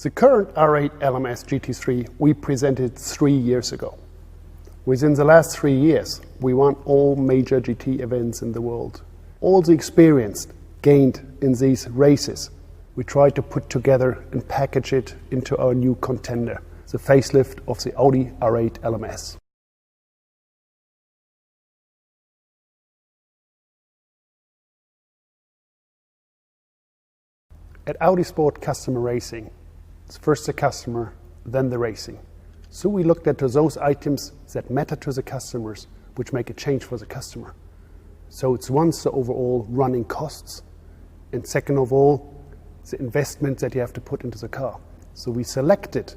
The current R8 LMS GT3 we presented 3 years ago. Within the last 3 years, we won all major GT events in the world. All the experience gained in these races, we tried to put together and package it into our new contender, the facelift of the Audi R8 LMS. At Audi Sport Customer Racing, it's first the customer, then the racing. So we looked at those items that matter to the customers, which make a change for the customer. So it's once the overall running costs, and second of all, the investment that you have to put into the car. So we selected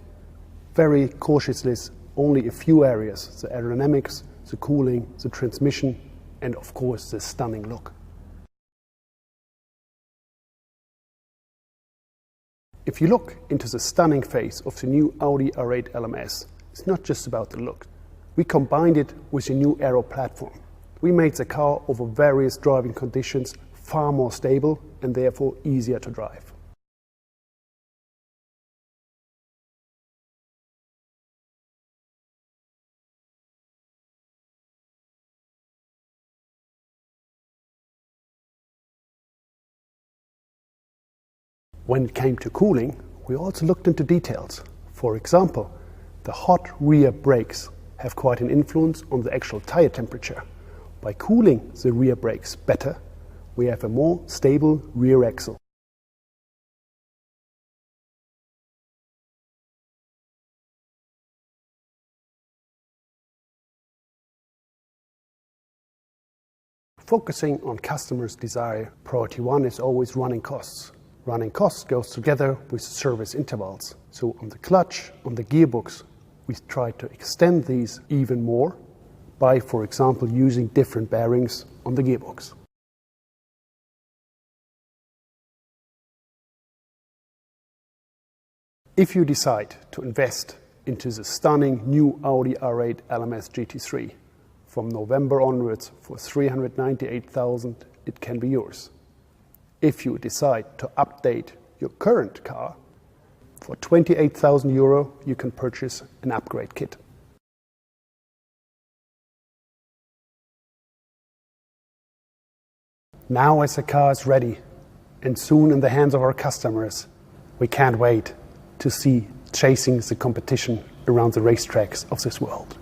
very cautiously only a few areas: the aerodynamics, the cooling, the transmission, and of course the stunning look. If you look into the stunning face of the new Audi R8 LMS, it's not just about the look. We combined it with a new aero platform. We made the car over various driving conditions far more stable and therefore easier to drive. When it came to cooling, we also looked into details. For example, the hot rear brakes have quite an influence on the actual tire temperature. By cooling the rear brakes better, we have a more stable rear axle. Focusing on customers' desire, priority one is always running costs. Running costs goes together with service intervals. So on the clutch, on the gearbox, we try to extend these even more by, for example, using different bearings on the gearbox. If you decide to invest into the stunning new Audi R8 LMS GT3, from November onwards for 398,000, it can be yours. If you decide to update your current car, for 28,000 euro, you can purchase an upgrade kit. Now as the car is ready and soon in the hands of our customers, we can't wait to see chasing the competition around the racetracks of this world.